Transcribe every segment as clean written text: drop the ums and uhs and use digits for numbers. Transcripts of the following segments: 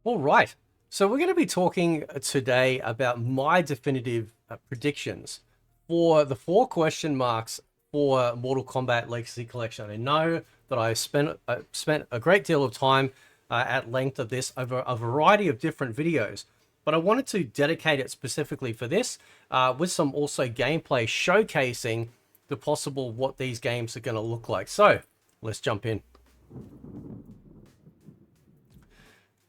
All right. So we're going to be talking today about my definitive predictions for the four question marks for Mortal Kombat Legacy Collection. I know that I spent a great deal of time at length of this over a variety of different videos, but I wanted to dedicate it specifically for this with some also gameplay showcasing the possible what these games are going to look like. So let's jump in.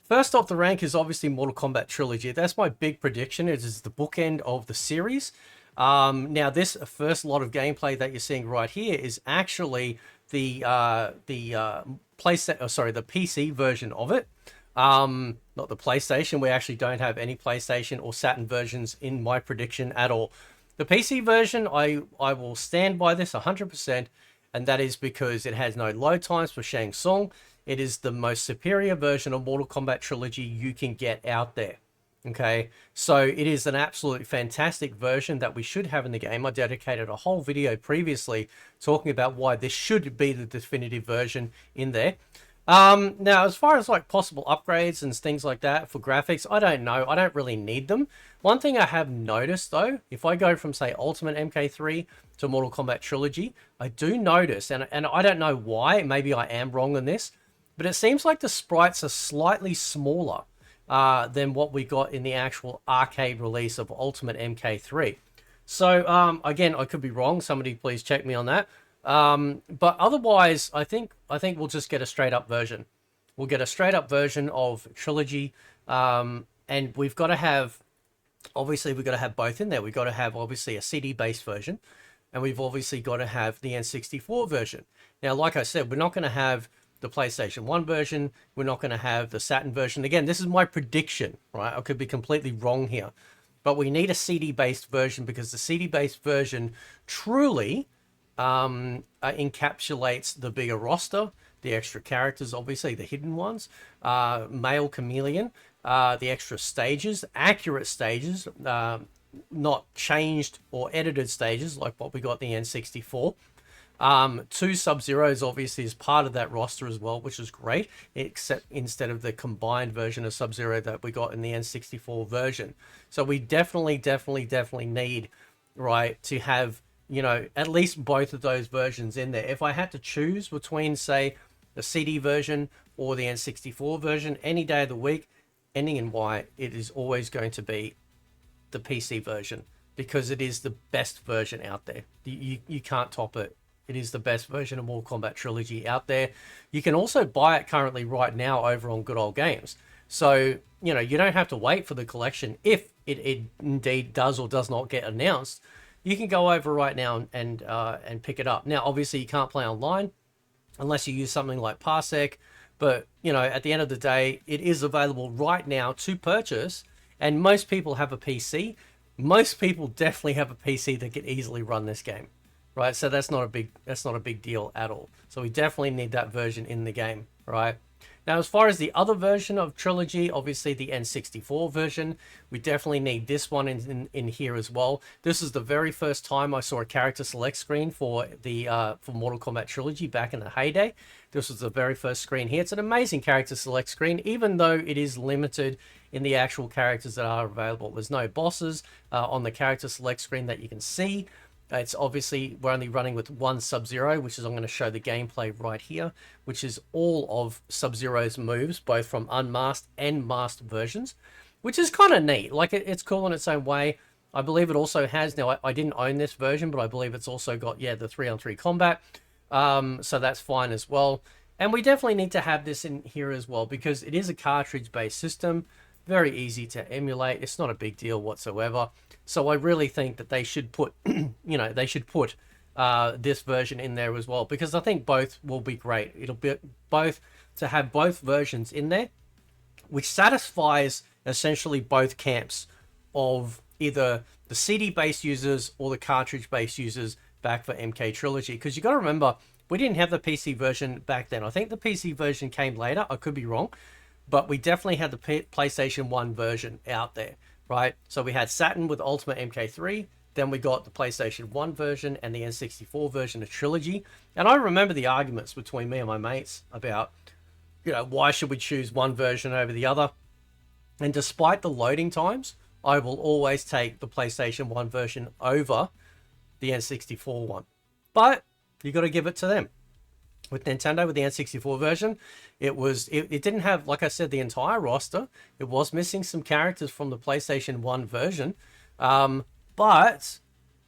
First off the rank is obviously Mortal Kombat Trilogy. That's my big prediction. It is the bookend of the series. Now, this first lot of gameplay that you're seeing right here is actually the PC version of it. Not the PlayStation. We actually don't have any PlayStation or Saturn versions in my prediction at all. The PC version, I will stand by this 100%, and that is because it has no load times for Shang Tsung. It is the most superior version of Mortal Kombat Trilogy you can get out there. Okay, so it is an absolutely fantastic version that we should have in the game. I dedicated a whole video previously talking about why this should be the definitive version in there. Now, as far as like possible upgrades and things like that for graphics, I don't know. I don't really need them. One thing I have noticed though, if I go from say Ultimate MK3 to Mortal Kombat Trilogy, I do notice, and I don't know why, maybe I am wrong on this, but it seems like the sprites are slightly smaller than what we got in the actual arcade release of Ultimate MK3. So, again, I could be wrong. Somebody please check me on that. But otherwise, I think we'll just get a straight up version. We'll get a straight up version of Trilogy. And we've got to have, obviously, we've got to have both in there. We've got to have, obviously, a CD-based version. And we've obviously got to have the N64 version. Now, like I said, we're not going to have the PlayStation 1 version. We're not going to have the Saturn version. Again, this is my prediction, right? I could be completely wrong here. But we need a CD-based version because the CD-based version truly encapsulates the bigger roster, the extra characters, obviously the hidden ones, male chameleon, the extra stages, accurate stages, not changed or edited stages like what we got in the N64. Two Sub-Zeros obviously is part of that roster as well, which is great, except instead of the combined version of Sub-Zero that we got in the N64 version. So we definitely need, right, to have, you know, at least both of those versions in there. If I had to choose between, say, the CD version or the N64 version any day of the week, ending in Y, it is always going to be the PC version because it is the best version out there. You can't top it. It is the best version of Mortal Kombat Trilogy out there. You can also buy it currently right now over on Good Old Games. So, you know, you don't have to wait for the collection if it indeed does or does not get announced. You can go over right now and pick it up. Now, obviously, you can't play online unless you use something like Parsec. But, you know, at the end of the day, it is available right now to purchase. And most people have a PC. Most people definitely have a PC that can easily run this game. Right, so that's not a big deal at all. So we definitely need that version in the game, right? Now, as far as the other version of Trilogy, obviously the N64 version, we definitely need this one in here as well. This is the very first time I saw a character select screen for the for Mortal Kombat Trilogy back in the heyday. This was the very first screen here. It's an amazing character select screen, even though it is limited in the actual characters that are available. There's no bosses on the character select screen that you can see. It's obviously, we're only running with one Sub-Zero, which is, I'm going to show the gameplay right here, which is all of Sub-Zero's moves, both from unmasked and masked versions, which is kind of neat. Like, it's cool in its own way. I believe it also has, now I didn't own this version, but I believe it's also got, yeah, the 3-on-3 combat. So that's fine as well. And we definitely need to have this in here as well, because it is a cartridge-based system. Very easy to emulate. It's not a big deal whatsoever. So I really think that they should put, you know, this version in there as well, because I think both will be great. It'll be both to have both versions in there, which satisfies essentially both camps of either the CD-based users or the cartridge-based users back for MK Trilogy. Because you got to remember, we didn't have the PC version back then. I think the PC version came later. I could be wrong. But we definitely had the PlayStation 1 version out there, right? So we had Saturn with Ultimate MK3, then we got the PlayStation 1 version and the N64 version of Trilogy. And I remember the arguments between me and my mates about, you know, why should we choose one version over the other? And despite the loading times, I will always take the PlayStation 1 version over the N64 one. But you got to give it to them. With Nintendo, with the N64 version, it didn't have, like I said, the entire roster. It was missing some characters from the PlayStation 1 version, but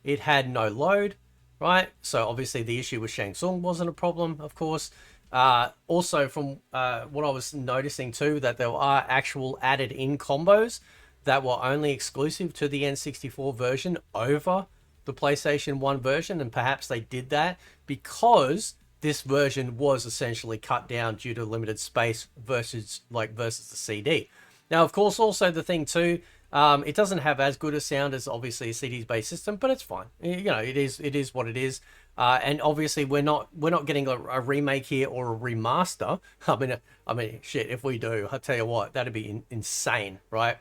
it had no load, right? So obviously the issue with Shang Tsung wasn't a problem, of course. Also, from what I was noticing too, that there are actual added in combos that were only exclusive to the N64 version over the PlayStation 1 version, and perhaps they did that because this version was essentially cut down due to limited space versus the CD. Now, of course, also the thing too, it doesn't have as good a sound as obviously a CD-based system, but it's fine. You know, it is what it is. And obviously, we're not getting a remake here or a remaster. I mean, shit. If we do, I tell you what, that'd be insane, right?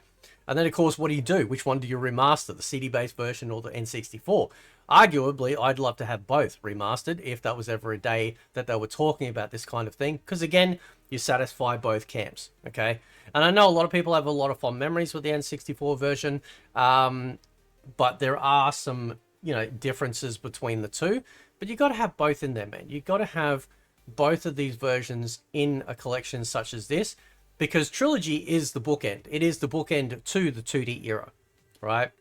And then, of course, what do you do? Which one do you remaster, the CD-based version or the N64? Arguably, I'd love to have both remastered if that was ever a day that they were talking about this kind of thing. Because, again, you satisfy both camps, okay? And I know a lot of people have a lot of fond memories with the N64 version, but there are some, you know, differences between the two. But you got to have both in there, man. You got to have both of these versions in a collection such as this, because Trilogy is the bookend. It is the bookend to the 2D era, right?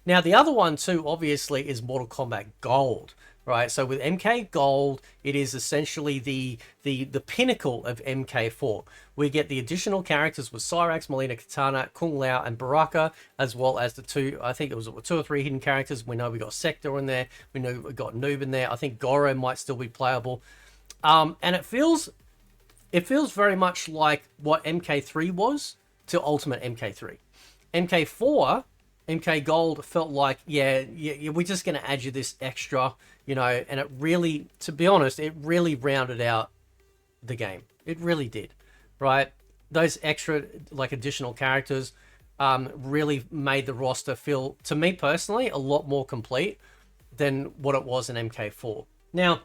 Now, the other one too, obviously, is Mortal Kombat Gold, right? So with MK Gold, it is essentially the pinnacle of MK4. We get the additional characters with Cyrax, Mileena, Kitana, Kung Lao, and Baraka, as well as the two or three hidden characters. We know we got Sector in there. We know we got Noob in there. I think Goro might still be playable. And it feels very much like what MK3 was to Ultimate MK3. MK4, MK Gold felt like, yeah, we're just going to add you this extra, you know, and it really, to be honest, it really rounded out the game. It really did, right? Those extra, like, additional characters really made the roster feel, to me personally, a lot more complete than what it was in MK4. Now,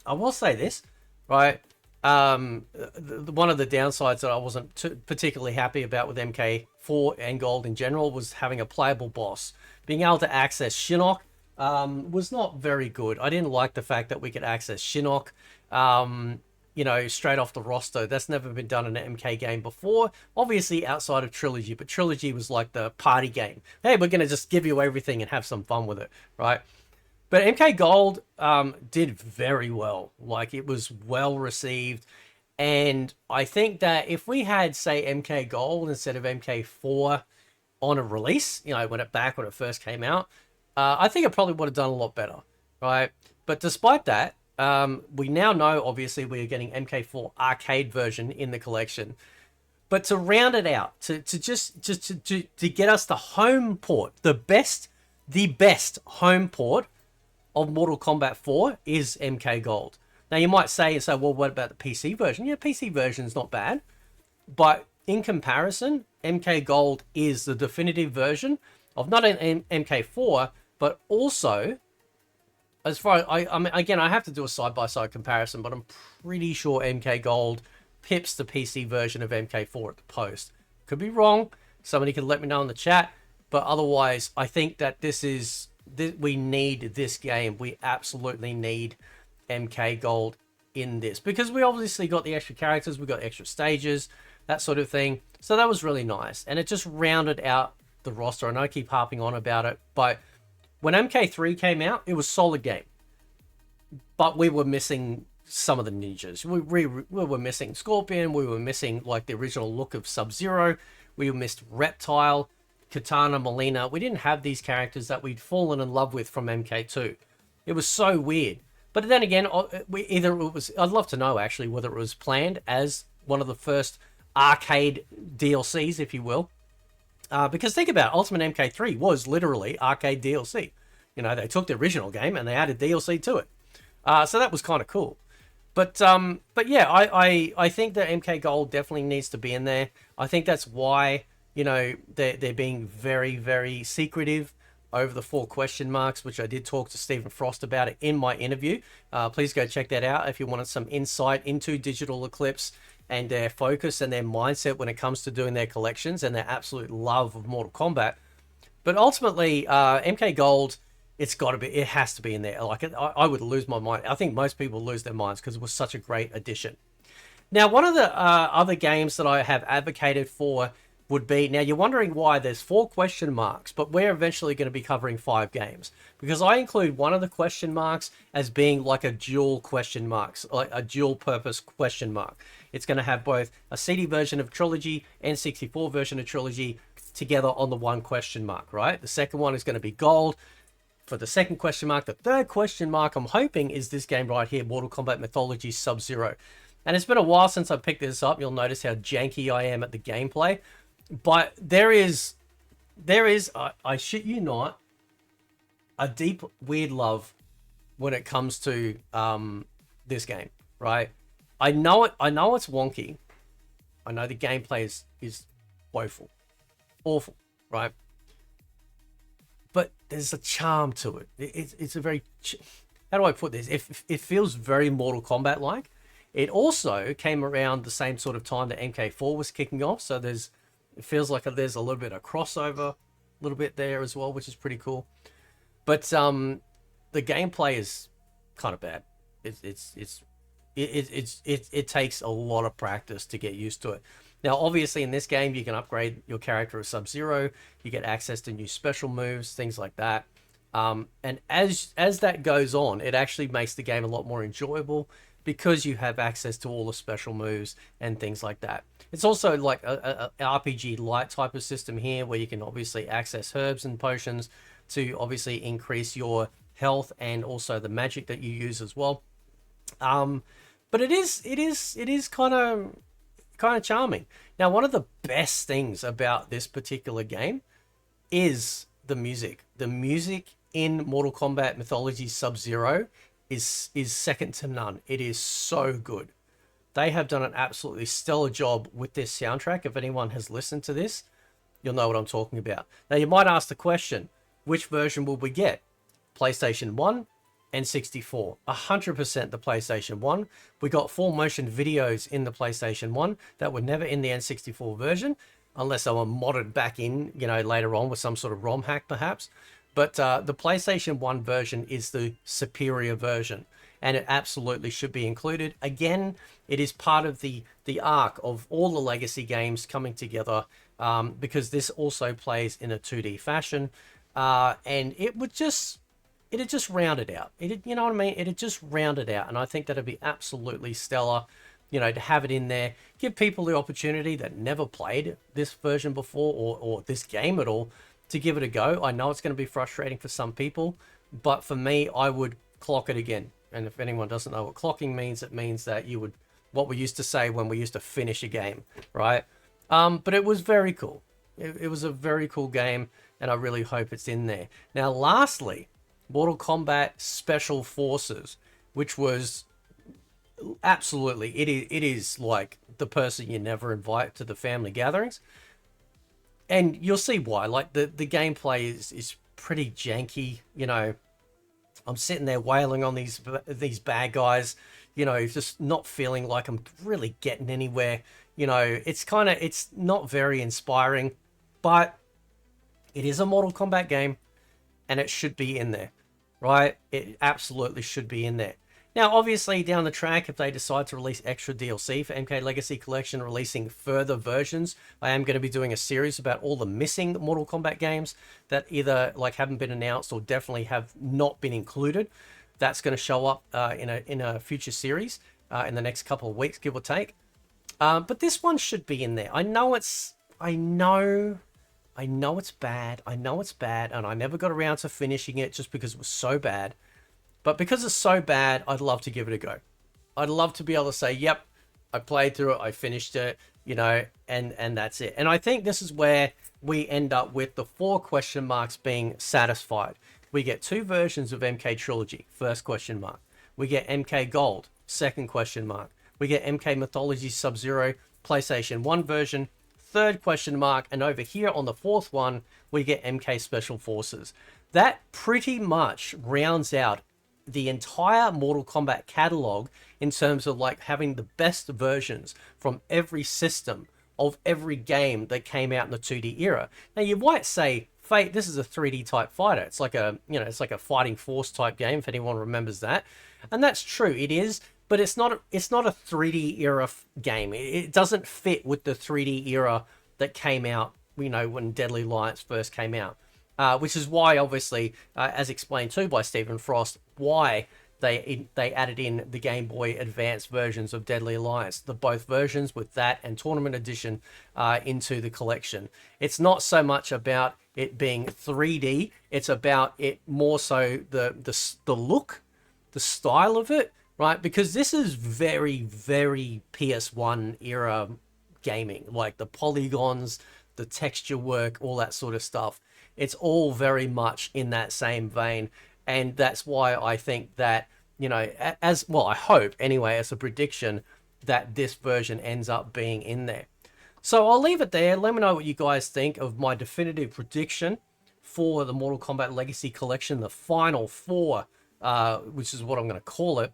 I will say this, right? One of the downsides that I wasn't particularly happy about with MK4 and Gold in general was having a playable boss. Being able to access Shinnok was not very good. I didn't like the fact that we could access Shinnok, you know, straight off the roster. That's never been done in an MK game before. Obviously outside of Trilogy, but Trilogy was like the party game. Hey, we're going to just give you everything and have some fun with it, right? But MK Gold did very well. Like, it was well received. And I think that if we had, say, MK Gold instead of MK4 on a release, you know, when it first came out, I think it probably would have done a lot better, right? But despite that, we now know, obviously, we're getting MK4 arcade version in the collection. But to round it out, to get us the home port, the best home port of Mortal Kombat 4 is MK Gold. Now, you might say, well, what about the PC version? Yeah, PC version's not bad. But in comparison, MK Gold is the definitive version of not an MK4, but also, as far as, I mean, again, I have to do a side-by-side comparison, but I'm pretty sure MK Gold pips the PC version of MK4 at the post. Could be wrong. Somebody can let me know in the chat. But otherwise, I think that we need this game. We absolutely need MK Gold in this, because we obviously got the extra characters, we got extra stages, that sort of thing. So that was really nice, and it just rounded out the roster. I know I keep harping on about it, but when MK3 came out, it was a solid game, but we were missing some of the ninjas. We were missing Scorpion, we were missing like the original look of Sub-Zero, we missed Reptile, Kitana, Mileena. We didn't have these characters that we'd fallen in love with from MK2. It was so weird. But then again, I'd love to know actually whether it was planned as one of the first arcade DLCs, if you will. Because think about it, Ultimate MK3 was literally arcade DLC. You know, they took the original game and they added DLC to it. So that was kind of cool. But yeah, I think that MK Gold definitely needs to be in there. I think that's why, you know, they're being very, very secretive over the 4 question marks, which I did talk to Stephen Frost about it in my interview. Please go check that out if you wanted some insight into Digital Eclipse and their focus and their mindset when it comes to doing their collections and their absolute love of Mortal Kombat. But ultimately, MK Gold, it has to be in there. Like, I would lose my mind. I think most people lose their minds because it was such a great addition. Now, one of the other games that I have advocated for would be, now you're wondering why there's 4 question marks, but we're eventually going to be covering 5 games, because I include one of the question marks as being like a dual question marks, like a dual purpose question mark. It's going to have both a CD version of Trilogy and 64 version of Trilogy together on the one question mark, right? The second one is going to be gold for the second question mark. The third question mark, I'm hoping, is this game right here, Mortal Kombat Mythologies Sub-Zero. And it's been a while since I picked this up. You'll notice how janky I am at the gameplay. But there is, I shit you not, a deep, weird love when it comes to this game, right? I know it's wonky. I know the gameplay is woeful, awful, right? But there's a charm to it. It's a very, how do I put this? It feels very Mortal Kombat like. It also came around the same sort of time that MK4 was kicking off, so it feels like there's a little bit of crossover, a little bit there as well, which is pretty cool. But the gameplay is kind of bad. It takes a lot of practice to get used to it. Now, obviously, in this game, you can upgrade your character to Sub-Zero. You get access to new special moves, things like that. And as that goes on, it actually makes the game a lot more enjoyable, because you have access to all the special moves and things like that. It's also like a RPG light type of system here, where you can obviously access herbs and potions to obviously increase your health and also the magic that you use as well. But it is kind of charming. Now, one of the best things about this particular game is the music. The music in Mortal Kombat Mythologies Sub-Zero is second to none. It is so good. They have done an absolutely stellar job with this soundtrack. If anyone has listened to this, you'll know what I'm talking about. Now, you might ask the question, which version will we get? PlayStation 1 and 64. 100% the PlayStation 1. We got full motion videos in the PlayStation 1 that were never in the N64 version, unless they were modded back in, later on with some sort of ROM hack perhaps. But the PlayStation 1 version is the superior version, and it absolutely should be included. Again, it is part of the arc of all the legacy games coming together, because this also plays in a 2D fashion, and it had just rounded out. You know what I mean? It had just rounded out, and I think that'd be absolutely stellar, to have it in there. Give people the opportunity that never played this version before, or this game at all, to give it a go. I know it's going to be frustrating for some people, but for me, I would clock it again. And if anyone doesn't know what clocking means, it means that you would, what we used to say when we used to finish a game, right? But it was very cool. It was a very cool game, and I really hope it's in there. Now, lastly, Mortal Kombat Special Forces, which was absolutely, it is like the person you never invite to the family gatherings. And you'll see why. Like, the gameplay is pretty janky. I'm sitting there wailing on these bad guys, just not feeling like I'm really getting anywhere. It's not very inspiring, but it is a Mortal Kombat game, and it should be in there, right? It absolutely should be in there. Now, obviously, down the track, if they decide to release extra DLC for MK Legacy Collection, releasing further versions, I am going to be doing a series about all the missing Mortal Kombat games that either haven't been announced or definitely have not been included. That's going to show up in a future series in the next couple of weeks, give or take. But this one should be in there. I know it's bad. I know it's bad, and I never got around to finishing it just because it was so bad. But because it's so bad, I'd love to give it a go. I'd love to be able to say, yep, I played through it, I finished it, and that's it. And I think this is where we end up with the 4 question marks being satisfied. We get 2 versions of MK Trilogy, first question mark. We get MK Gold, second question mark. We get MK Mythology Sub-Zero, PlayStation 1 version, third question mark. And over here on the 4th one, we get MK Special Forces. That pretty much rounds out the entire Mortal Kombat catalog in terms of like having the best versions from every system of every game that came out in the 2D era. Now you might say, Fate, this is a 3D type fighter. It's like a, you know, it's like a Fighting Force type game, if anyone remembers that. And that's true, it is, but it's not a 3D era game. It doesn't fit with the 3D era that came out, you know, when Deadly Alliance first came out. Which is why, obviously, as explained too by Stephen Frost, why they added in the Game Boy Advance versions of Deadly Alliance, both versions with that and Tournament Edition into the collection. It's not so much about it being 3D; it's about it more so the look, the style of it, right? Because this is very, very PS1 era gaming, like the polygons, the texture work, all that sort of stuff. It's all very much in that same vein. And that's why I think that, you know, as well, I hope anyway, as a prediction, that this version ends up being in there. So I'll leave it there. Let me know what you guys think of my definitive prediction for the Mortal Kombat Legacy Collection, the final four, which is what I'm going to call it.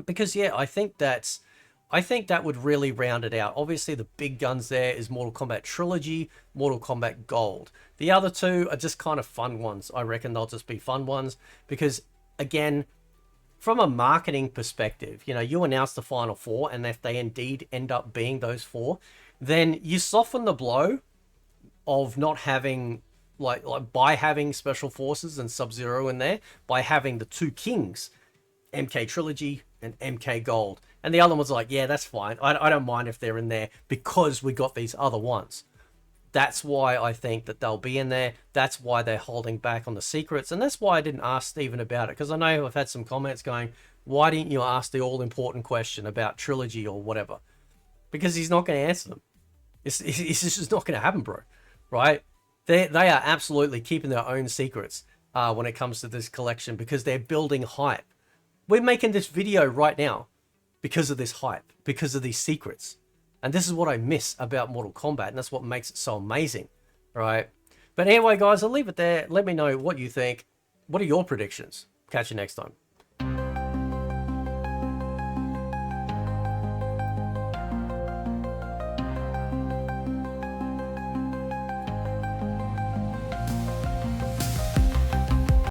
Because, yeah, I think that would really round it out. Obviously, the big guns there is Mortal Kombat Trilogy, Mortal Kombat Gold. The other two are just kind of fun ones. I reckon they'll just be fun ones because, again, from a marketing perspective, you know, you announce the final four, and if they indeed end up being those four, then you soften the blow of not having, like by having Special Forces and Sub-Zero in there, by having the two kings, MK Trilogy and MK Gold. And the other one's like, yeah, that's fine. I don't mind if they're in there because we got these other ones. That's why I think that they'll be in there. That's why they're holding back on the secrets. And that's why I didn't ask Steven about it. Because I know I've had some comments going, why didn't you ask the all-important question about Trilogy or whatever? Because he's not going to answer them. It's just not going to happen, bro. Right? They are absolutely keeping their own secrets when it comes to this collection because they're building hype. We're making this video right now because of this hype, because of these secrets. And this is what I miss about Mortal Kombat, and that's what makes it so amazing, right? But anyway, guys, I'll leave it there. Let me know what you think. What are your predictions? Catch you next time.